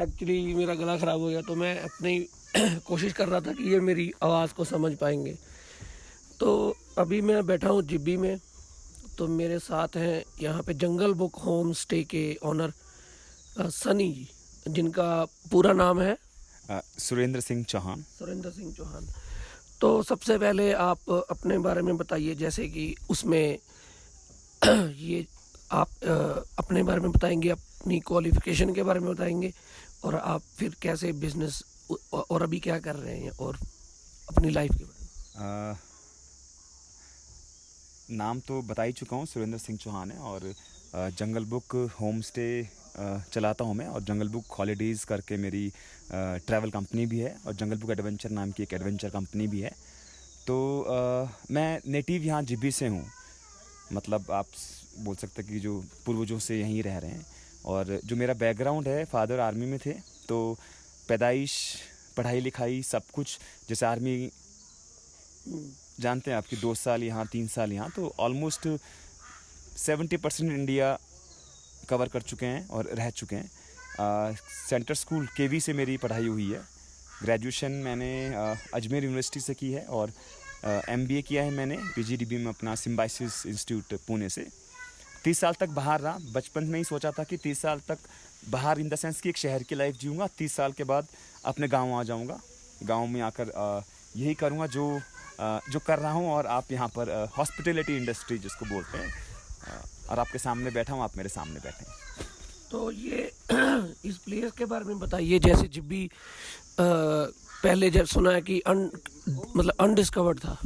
Actually मेरा गला ख़राब हो गया तो मैं अपनी कोशिश कर रहा था कि ये मेरी आवाज़ को समझ पाएंगे। तो अभी मैं बैठा हूँ जिब्बी में। तो मेरे साथ हैं यहाँ पे जंगल बुक होम स्टे के ओनर सनी जी, जिनका पूरा नाम है सुरेंद्र सिंह चौहान। सुरेंद्र सिंह चौहान। तो सबसे पहले आप अपने बारे में बताइए, जैसे कि उसमें ये आप अपने बारे में बताएंगे, अपनी क्वालिफिकेशन के बारे में बताएंगे, और आप फिर कैसे बिजनेस और अभी क्या कर रहे हैं, और अपनी लाइफ के बारे में। नाम तो बता ही चुका हूँ, सुरेंद्र सिंह चौहान है। और जंगल बुक होम स्टे चलाता हूँ मैं, और जंगल बुक हॉलीडेज़ करके मेरी ट्रैवल कंपनी भी है, और जंगल बुक एडवेंचर नाम की एक एडवेंचर कंपनी भी है। तो मैं नेटिव यहाँ जिब्बी से हूँ, मतलब आप बोल सकते हैं कि जो पूर्वजों से यहीं रह रहे हैं। और जो मेरा बैकग्राउंड है, फादर आर्मी में थे, तो पैदाइश, पढ़ाई लिखाई सब कुछ, जैसे आर्मी जानते हैं आपकी 2 साल यहाँ 3 साल यहाँ, तो ऑलमोस्ट 70% इंडिया कवर कर चुके हैं और रह चुके हैं। सेंटर स्कूल केवी से मेरी पढ़ाई हुई है। ग्रेजुएशन मैंने अजमेर यूनिवर्सिटी से की है, और एमबीए किया है मैंने पीजीडीबी में अपना सिम्बायोसिस इंस्टीट्यूट पुणे से। 30 साल तक बाहर रहा। बचपन में ही सोचा था कि 30 साल तक बाहर इन द सेंस कि एक शहर की लाइफ जीऊँगा, 30 साल के बाद अपने गांव आ जाऊँगा, गांव में आकर यही करूँगा जो कर रहा हूँ। और आप यहाँ पर हॉस्पिटैलिटी इंडस्ट्री जिसको बोलते हैं, और आपके सामने बैठा हूँ, आप मेरे सामने बैठे हैं। तो ये इस प्लेस के बारे में बताइए। जैसे जिब्बी पहले जब सुना है कि मतलब अनडिस्कवर्ड था,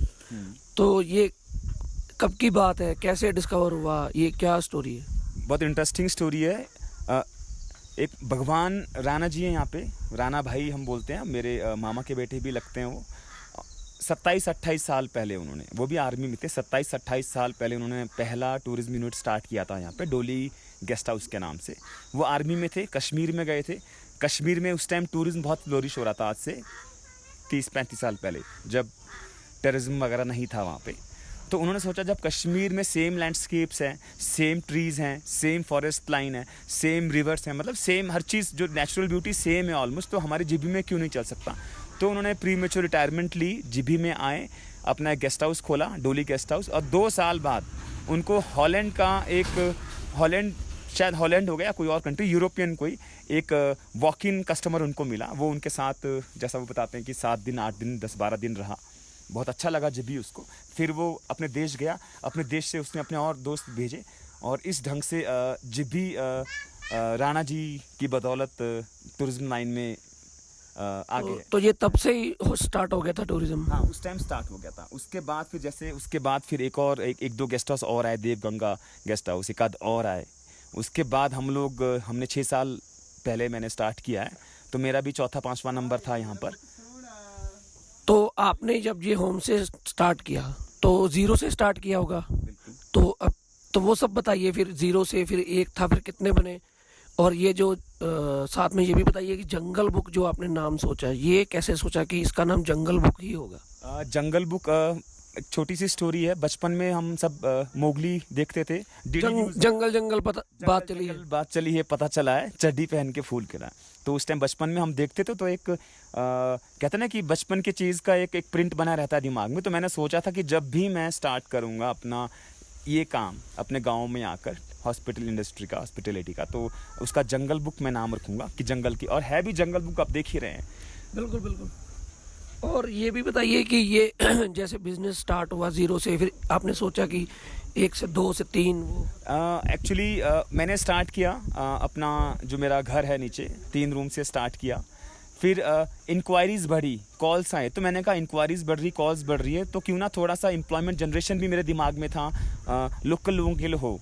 तो ये कब की बात है, कैसे डिस्कवर हुआ, ये क्या स्टोरी है? बहुत इंटरेस्टिंग स्टोरी है। एक भगवान राणा जी हैं यहाँ पे, राणा भाई हम बोलते हैं, मेरे मामा के बेटे भी लगते हैं वो। 27-28 साल पहले उन्होंने, वो भी आर्मी में थे, 27-28 साल पहले उन्होंने पहला टूरिज्म यूनिट स्टार्ट किया था यहाँ पे, डोली गेस्ट हाउस के नाम से। वो आर्मी में थे, कश्मीर में गए थे। कश्मीर में उस टाइम टूरिज्म बहुत फ्लोरिश हो रहा था, आज से 30-35 साल पहले, जब टेररिज्म वगैरह नहीं था वहाँ पे। तो उन्होंने सोचा जब कश्मीर में सेम लैंडस्केप्स हैं, सेम ट्रीज़ हैं, सेम फॉरेस्ट लाइन है, सेम रिवर्स हैं, मतलब सेम हर चीज़, जो नेचुरल ब्यूटी सेम है ऑलमोस्ट, तो हमारी जिब्बी में क्यों नहीं चल सकता। तो उन्होंने प्री मेच्योर रिटायरमेंट ली, जिब्बी में आए, अपना एक गेस्ट हाउस खोला, डोली गेस्ट हाउस। और 2 साल बाद उनको हॉलैंड का एक, हॉलैंड शायद हॉलैंड हो गया, कोई और कंट्री, यूरोपियन कोई एक वॉक इन कस्टमर उनको मिला। वो उनके साथ, जैसा वो बताते हैं कि 7 दिन 8 दिन 10-12 दिन रहा। बहुत अच्छा लगा जिब्बी उसको। फिर वो अपने देश गया, अपने देश से उसने अपने और दोस्त भेजे, और इस ढंग से जिब्बी राणा जी की बदौलत टूरिज्म लाइन में आगे। तो ये तब से ही स्टार्ट हो गया था टूरिज्म? हाँ, उस टाइम स्टार्ट हो गया था। उसके बाद फिर जैसे उसके बाद फिर एक दो गेस्ट हाउस और आए, देवगंगा गेस्ट हाउस एक आध और आए। उसके बाद हमने 6 साल पहले मैंने स्टार्ट किया है, तो मेरा भी 4था-5वां नंबर था यहाँ पर। तो आपने जब ये होम से स्टार्ट किया तो ज़ीरो से स्टार्ट किया होगा? बिल्कुल। तो अब तो वो सब बताइए, फिर ज़ीरो से फिर एक था, फिर कितने बने, और ये जो साथ में ये भी बताइए कि जंगल बुक जो आपने नाम सोचा, ये कैसे सोचा कि इसका नाम जंगल बुक ही होगा? जंगल बुक एक छोटी सी स्टोरी है। बचपन में हम सब मोगली देखते थे। जंगल बात चली है, पता चला है, चड्डी पहन के फूल खिला। तो उस टाइम बचपन में हम देखते थे, तो एक कहते ना कि बचपन की चीज़ का एक प्रिंट बना रहता है दिमाग में। तो मैंने सोचा था कि जब भी मैं स्टार्ट करूँगा अपना ये काम अपने गांव में आकर, हॉस्पिटल इंडस्ट्री का, हॉस्पिटैलिटी का, तो उसका जंगल बुक मैं नाम रखूँगा कि जंगल की, और है भी जंगल बुक, आप देख ही रहे हैं। बिल्कुल बिल्कुल। और ये भी बताइए कि ये जैसे बिजनेस स्टार्ट हुआ ज़ीरो से, फिर आपने सोचा कि 1 से 2 से 3 वो एक्चुअली मैंने स्टार्ट किया अपना, जो मेरा घर है नीचे, 3 रूम से स्टार्ट किया। फिर इंक्वायरीज़ बढ़ी, कॉल्स आए, तो मैंने कहा इंक्वायरीज़ बढ़ रही, कॉल्स बढ़ रही है, तो क्यों ना थोड़ा सा एम्प्लॉयमेंट जनरेशन भी मेरे दिमाग में था, लोकल लोगों के लिए हो।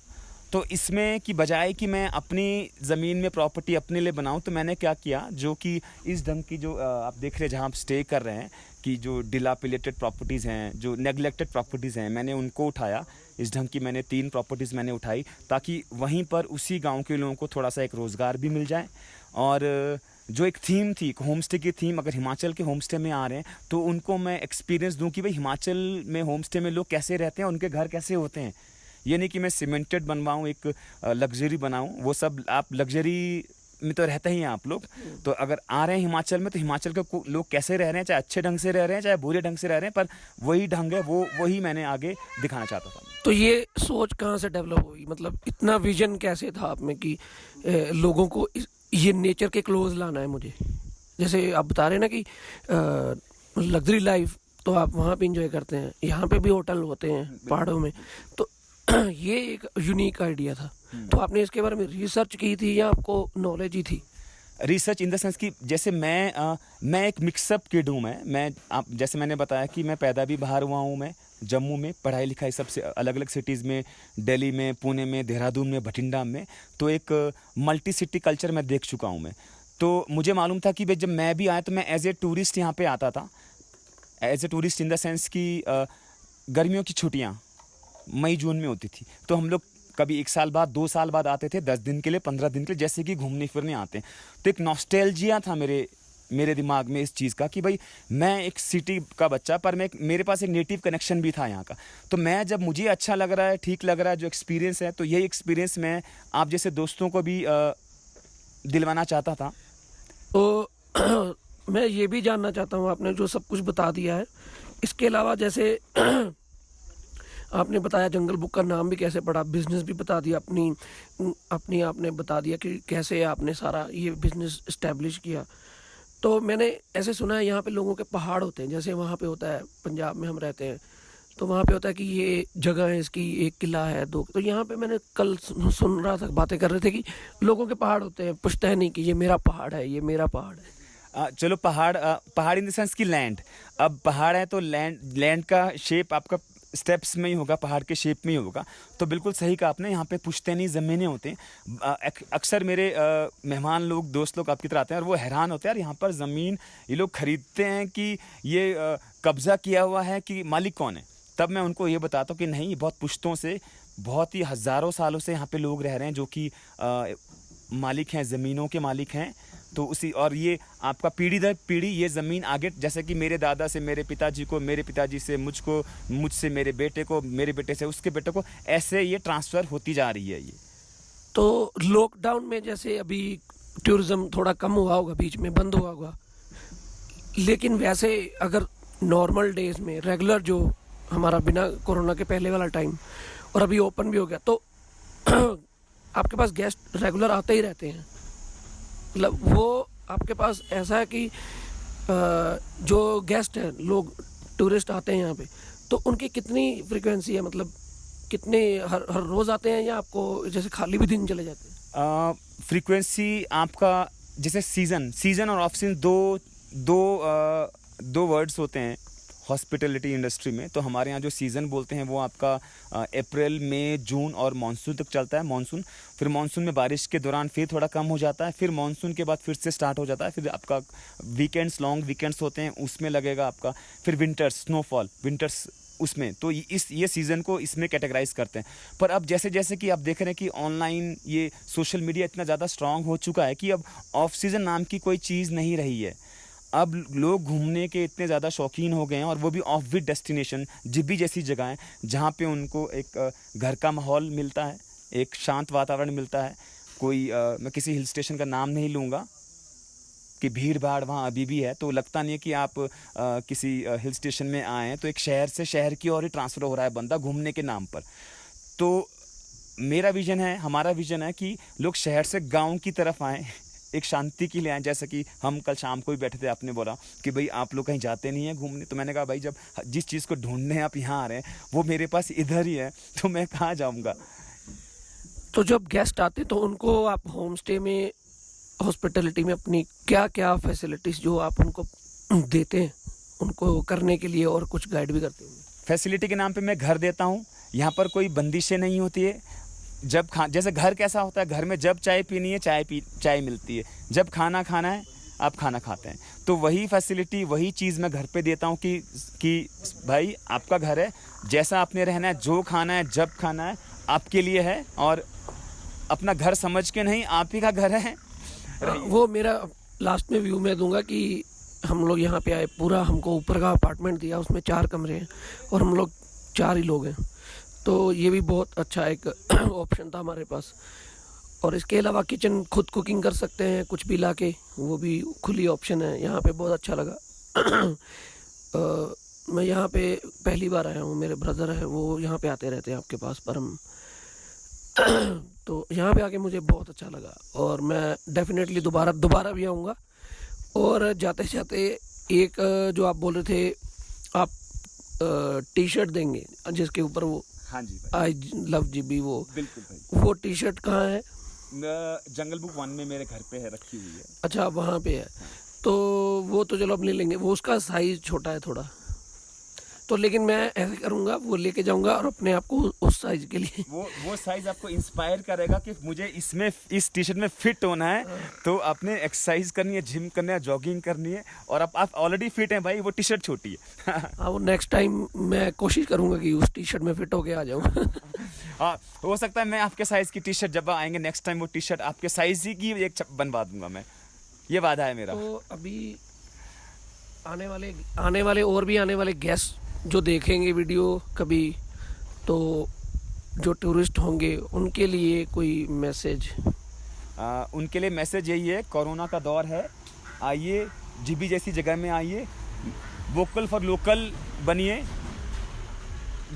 तो इसमें की बजाय कि मैं अपनी ज़मीन में प्रॉपर्टी अपने लिए बनाऊं, तो मैंने क्या किया, जो कि इस ढंग की जो आप देख रहे हैं जहां आप स्टे कर रहे हैं, कि जो डिलापिलेटेड प्रॉपर्टीज़ हैं, जो नेग्लेक्टेड प्रॉपर्टीज़ हैं, मैंने उनको उठाया। इस ढंग की मैंने 3 प्रॉपर्टीज़ मैंने उठाई, ताकि वहीं पर उसी गांव के लोगों को थोड़ा सा एक रोज़गार भी मिल जाए। और जो एक थीम थी, होम स्टे की थीम, अगर हिमाचल के होम स्टे में आ रहे हैं तो उनको मैं एक्सपीरियंस दूँ कि भाई हिमाचल में होम स्टे में लोग कैसे रहते हैं, उनके घर कैसे होते हैं। ये नहीं कि मैं सीमेंटेड बनवाऊँ, एक लग्जरी बनाऊँ, वो सब आप लग्जरी में तो रहते ही हैं आप लोग, तो अगर आ रहे हैं हिमाचल में तो हिमाचल के लोग कैसे रह रहे हैं, चाहे अच्छे ढंग से रह रहे हैं चाहे बुरे ढंग से रह रहे हैं, पर वही ढंग है, वो वही मैंने आगे दिखाना चाहता था। तो ये सोच कहाँ से डेवलप हुई, मतलब इतना विजन कैसे था आप में कि लोगों को ये नेचर के क्लोज लाना है मुझे? जैसे आप बता रहे हैं ना कि लग्जरी लाइफ तो आप वहाँ पे इंजॉय करते हैं, यहाँ पे भी होटल होते हैं पहाड़ों में, तो ये एक यूनिक आइडिया था। तो आपने इसके बारे में रिसर्च की थी या आपको नॉलेज ही थी? रिसर्च इन द सेंस कि जैसे मैं एक मिक्सअप किड हूँ। मैं आप जैसे मैंने बताया कि मैं पैदा भी बाहर हुआ हूँ, मैं जम्मू में पढ़ाई लिखाई सबसे अलग अलग सिटीज़ में, दिल्ली में, पुणे में, देहरादून में, भटिंडा में, तो एक मल्टी सिटी कल्चर मैं देख चुका हूँ मैं। तो मुझे मालूम था कि भाई जब मैं भी आया तो मैं एज ए टूरिस्ट यहाँ पे आता था, as a tourist in the sense कि गर्मियों की छुट्टियाँ मई जून में होती थी, तो हम लोग कभी 1 साल बाद 2 साल बाद आते थे, 10 दिन के लिए 15 दिन के लिए, जैसे कि घूमने फिरने आते हैं। तो एक नॉस्टैल्जिया था मेरे दिमाग में इस चीज़ का कि भाई मैं एक सिटी का बच्चा, पर मेरे पास एक नेटिव कनेक्शन भी था यहाँ का। तो मैं जब मुझे अच्छा लग रहा है, ठीक लग रहा है जो एक्सपीरियंस है, तो यही एक्सपीरियंस मैं आप जैसे दोस्तों को भी दिलवाना चाहता था। तो मैं ये भी जानना चाहता हूँ, आपने जो सब कुछ बता दिया है, इसके अलावा जैसे आपने बताया जंगल बुक का नाम भी कैसे पड़ा, बिजनेस भी बता दिया, अपनी आपने बता दिया कि कैसे आपने सारा ये बिजनेस इस्टेब्लिश किया। तो मैंने ऐसे सुना है यहाँ पे लोगों के पहाड़ होते हैं, जैसे वहाँ पे होता है पंजाब में हम रहते हैं तो वहाँ पे होता है कि ये जगह है, इसकी एक किला है, 2, तो यहाँ पे मैंने कल सुन रहा था, बातें कर रहे थे कि लोगों के पहाड़ होते हैं, पुश्तैनी कि ये मेरा पहाड़ है, ये मेरा पहाड़ है। चलो पहाड़ इन द सेंस की लैंड, अब पहाड़ है तो लैंड का शेप आपका स्टेप्स में ही होगा, पहाड़ के शेप में ही होगा। तो बिल्कुल सही कहा आपने, यहाँ पे पुश्तैनी ज़मीनें होते हैं। अक्सर मेरे मेहमान लोग, दोस्त लोग आपकी तरह आते हैं और वो हैरान होते हैं यार यहाँ पर ज़मीन ये लोग खरीदते हैं कि ये कब्ज़ा किया हुआ है कि मालिक कौन है। तब मैं उनको ये बताता हूँ कि नहीं, बहुत पुश्तों से, बहुत ही हज़ारों सालों से यहाँ पे लोग रह रहे हैं जो कि मालिक हैं, ज़मीनों के मालिक हैं। तो उसी, और ये आपका पीढ़ी दर पीढ़ी ये ज़मीन आगे, जैसे कि मेरे दादा से मेरे पिताजी को, मेरे पिताजी से मुझको, मुझसे मेरे बेटे को, मेरे बेटे से उसके बेटे को, ऐसे ये ट्रांसफ़र होती जा रही है ये। तो लॉकडाउन में जैसे अभी टूरिज्म थोड़ा कम हुआ होगा, बीच में बंद हुआ होगा, लेकिन वैसे अगर नॉर्मल डेज में रेगुलर जो हमारा बिना कोरोना के पहले वाला टाइम और अभी ओपन भी हो गया, तो आपके पास गेस्ट रेगुलर आते ही रहते हैं, मतलब वो आपके पास ऐसा है कि जो गेस्ट हैं, लोग टूरिस्ट आते हैं यहाँ पे, तो उनकी कितनी फ्रीक्वेंसी है, मतलब कितने हर रोज़ आते हैं या आपको जैसे खाली भी दिन चले जाते हैं? फ्रीक्वेंसी आपका जैसे सीज़न और ऑफ सीजन दो वर्ड्स होते हैं हॉस्पिटलिटी इंडस्ट्री में। तो हमारे यहाँ जो सीज़न बोलते हैं वो आपका अप्रैल, मई, जून और मानसून तक चलता है। मानसून, फिर मानसून में बारिश के दौरान फिर थोड़ा कम हो जाता है, फिर मानसून के बाद फिर से स्टार्ट हो जाता है। फिर आपका वीकेंड्स, लॉन्ग वीकेंड्स होते हैं, उसमें लगेगा आपका। फिर विंटर्स, स्नोफॉल, विंटर्स उसमें, तो ये सीज़न को इसमें कैटेगराइज करते हैं। पर अब जैसे जैसे कि आप देख रहे हैं कि ऑनलाइन ये सोशल मीडिया इतना ज़्यादा स्ट्रांग हो चुका है कि अब ऑफ सीज़न नाम की कोई चीज़ नहीं रही है। अब लोग घूमने के इतने ज़्यादा शौकीन हो गए हैं, और वो भी ऑफ बीट डेस्टिनेशन, जिब्बी जैसी जगहें जहाँ पे उनको एक घर का माहौल मिलता है, एक शांत वातावरण मिलता है। कोई मैं किसी हिल स्टेशन का नाम नहीं लूँगा कि भीड़ भाड़ वहाँ अभी भी है, तो लगता नहीं है कि आप किसी हिल स्टेशन में आए हैं, तो एक शहर से शहर की ओर ही ट्रांसफ़र हो रहा है बंदा घूमने के नाम पर। तो मेरा विज़न है, हमारा विज़न है कि लोग शहर से गाँव की तरफ आएँ, एक शांति के लिए आए। जैसे कि हम कल शाम को भी बैठे थे, आपने बोला कि भाई आप लोग कहीं जाते नहीं हैं घूमने, तो मैंने कहा भाई जब जिस चीज़ को ढूंढने आप यहाँ आ रहे हैं वो मेरे पास इधर ही है, तो मैं कहाँ जाऊँगा। तो जब गेस्ट आते तो उनको आप होम स्टे में, हॉस्पिटलिटी में अपनी क्या क्या फैसिलिटीज़ जो आप उनको देते हैं उनको करने के लिए, और कुछ गाइड भी करते हैं? फैसिलिटी के नाम पे मैं घर देता हूँ, यहाँ पर कोई बंदिशें नहीं होती है। जब जैसे घर कैसा होता है, घर में जब चाय पीनी है चाय मिलती है, जब खाना खाना है आप खाना खाते हैं। तो वही फैसिलिटी, वही चीज़ मैं घर पे देता हूँ कि भाई आपका घर है, जैसा आपने रहना है, जो खाना है, जब खाना है, आपके लिए है, और अपना घर समझ के नहीं, आप ही का घर है। वो मेरा लास्ट में व्यू मैं दूंगा कि हम लोग यहाँ पे आए, पूरा हमको ऊपर का अपार्टमेंट दिया, उसमें 4 कमरे हैं और हम लोग 4 ही लोग हैं, तो ये भी बहुत अच्छा एक ऑप्शन था हमारे पास। और इसके अलावा किचन खुद कुकिंग कर सकते हैं, कुछ भी लाके, वो भी खुली ऑप्शन है यहाँ पे, बहुत अच्छा लगा। मैं यहाँ पे पहली बार आया हूँ, मेरे ब्रदर है वो यहाँ पे आते रहते हैं आपके पास, पर हम तो यहाँ पे आके मुझे बहुत अच्छा लगा और मैं डेफिनेटली दोबारा भी आऊँगा। और जाते जाते एक जो आप बोल रहे थे, आप टी शर्ट देंगे जिसके ऊपर वो हाँ जी भाई, आई लव जीबी, वो बिल्कुल भाई। वो टी शर्ट कहाँ है? जंगल बुक 1 में मेरे घर पे है, रखी हुई है। अच्छा, वहाँ पे है, तो वो तो चलो अब ले लेंगे, वो उसका साइज़ छोटा है थोड़ा, तो लेकिन मैं ऐसे करूँगा, वो लेके जाऊँगा और अपने आप को उस साइज़ के लिए वो साइज आपको इंस्पायर करेगा कि मुझे इसमें, इस टी शर्ट में फिट होना है, तो आपने एक्सरसाइज करनी है, जिम करना है, जॉगिंग करनी है, और आप ऑलरेडी फिट हैं भाई, वो टी शर्ट छोटी है। हाँ, वो नेक्स्ट टाइम मैं कोशिश करूँगा कि उस टी शर्ट में फिट होके आ जाऊँ। हाँ, हो सकता है मैं आपके साइज की टी शर्ट, जब आएंगे नेक्स्ट टाइम, वो टी शर्ट आपके साइज ही की एक बनवा दूंगा मैं, ये वादा है मेरा। तो अभी आने वाले गेस्ट जो देखेंगे वीडियो कभी, तो जो टूरिस्ट होंगे उनके लिए कोई मैसेज? उनके लिए मैसेज यही है, कोरोना का दौर है, आइए जीबी जैसी जगह में आइए, वोकल फॉर लोकल बनिए।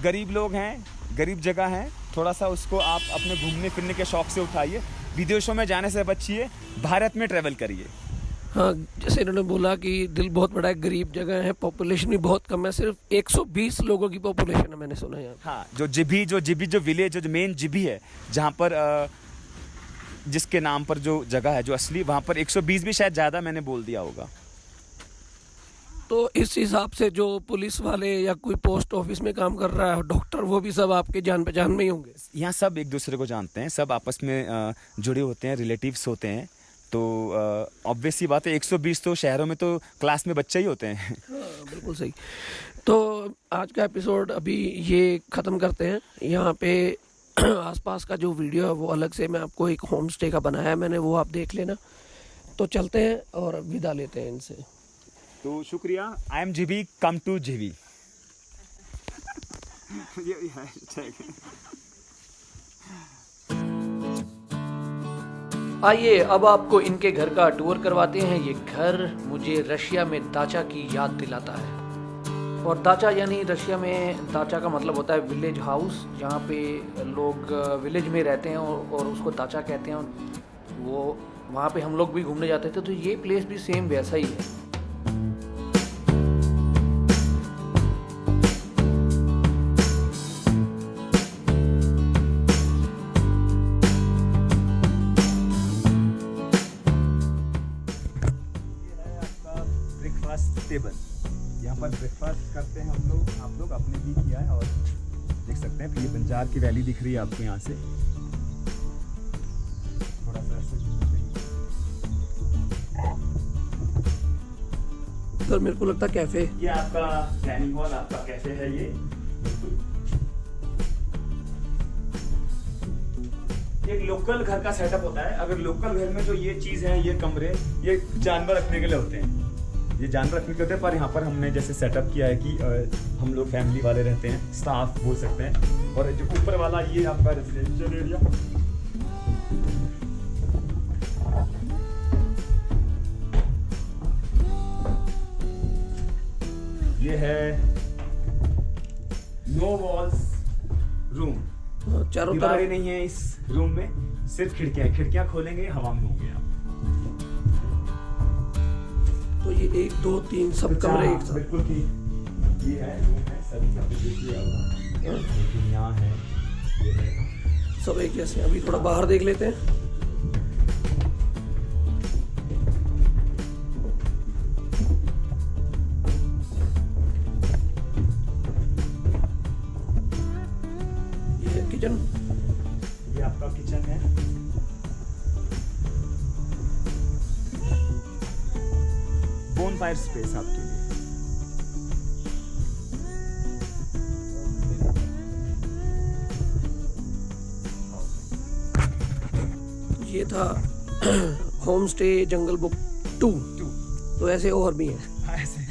गरीब लोग हैं, गरीब जगह है, थोड़ा सा उसको आप अपने घूमने फिरने के शौक से उठाइए, विदेशों में जाने से बचिए, भारत में ट्रैवल करिए। हाँ, जैसे इन्होंने बोला कि दिल बहुत बड़ा है, गरीब जगह है, पॉपुलेशन भी बहुत कम है, सिर्फ 120 लोगों की पॉपुलेशन है, मैंने सुना है यहाँ। हाँ, जो विलेज, जो मेन जिबी है, जहाँ पर जिसके नाम पर जो जगह है, जो असली, वहाँ पर 120 भी शायद ज़्यादा मैंने बोल दिया होगा। तो इस हिसाब से जो पुलिस वाले या कोई पोस्ट ऑफिस में काम कर रहा है, डॉक्टर, वो भी सब आपके जान पहचान में ही होंगे? यहाँ सब एक दूसरे को जानते हैं, सब आपस में जुड़े होते हैं, रिलेटिव्स होते हैं, तो ऑब्वियस सी बात है, 120 तो शहरों में तो क्लास में बच्चे ही होते हैं। हाँ, बिल्कुल सही। तो आज का एपिसोड अभी ये ख़त्म करते हैं यहाँ पे। आसपास का जो वीडियो है वो अलग से मैं आपको एक होम स्टे का बनाया है मैंने, वो आप देख लेना। तो चलते हैं और विदा लेते हैं इनसे। तो शुक्रिया। I am GB, come two GB. आइए अब आपको इनके घर का टूर करवाते हैं। ये घर मुझे रशिया में दाचा की याद दिलाता है। और दाचा यानी रशिया में दाचा का मतलब होता है विलेज हाउस, जहाँ पे लोग विलेज में रहते हैं और उसको दाचा कहते हैं। वो वहाँ पे हम लोग भी घूमने जाते थे, तो ये प्लेस भी सेम वैसा ही है। टेबल, यहाँ पर ब्रेकफास्ट करते हैं हम लोग, आप लोग अपने भी किया है, और देख सकते हैं ये बंजार की वैली दिख रही है आपको यहाँ से। थोड़ा सा सर मेरे को लगता है कैफे, ये आपका डाइनिंग हॉल, आपका कैफे है ये। एक लोकल घर का सेटअप होता है। अगर लोकल घर में जो ये चीज है, ये कमरे, ये जानवर रखने के लिए होते हैं, ये जानवर रखने के होते हैं, पर यहाँ पर हमने जैसे सेटअप किया है कि हम लोग फैमिली वाले रहते हैं, स्टाफ बोल सकते हैं। और जो ऊपर वाला ये आपका रेजिडेंशियल एरिया, ये है नो वॉल्स रूम, चारों दीवारें तरफ नहीं है इस रूम में, सिर्फ खिड़कियां खोलेंगे हवा में होंगे आप। तो ये 1 2 3 सब कमरे एक साथ। बिल्कुल ठीक, ये है रूम है, सभी का देखिए यहाँ है, ये है सब एक जैसे। अभी थोड़ा बाहर देख लेते हैं। ये है किचन, ये आपका किचन है। बोनफायर स्पेस आपके लिए। ये था होम स्टे जंगल बुक 2। तो ऐसे और भी हैं। ऐसे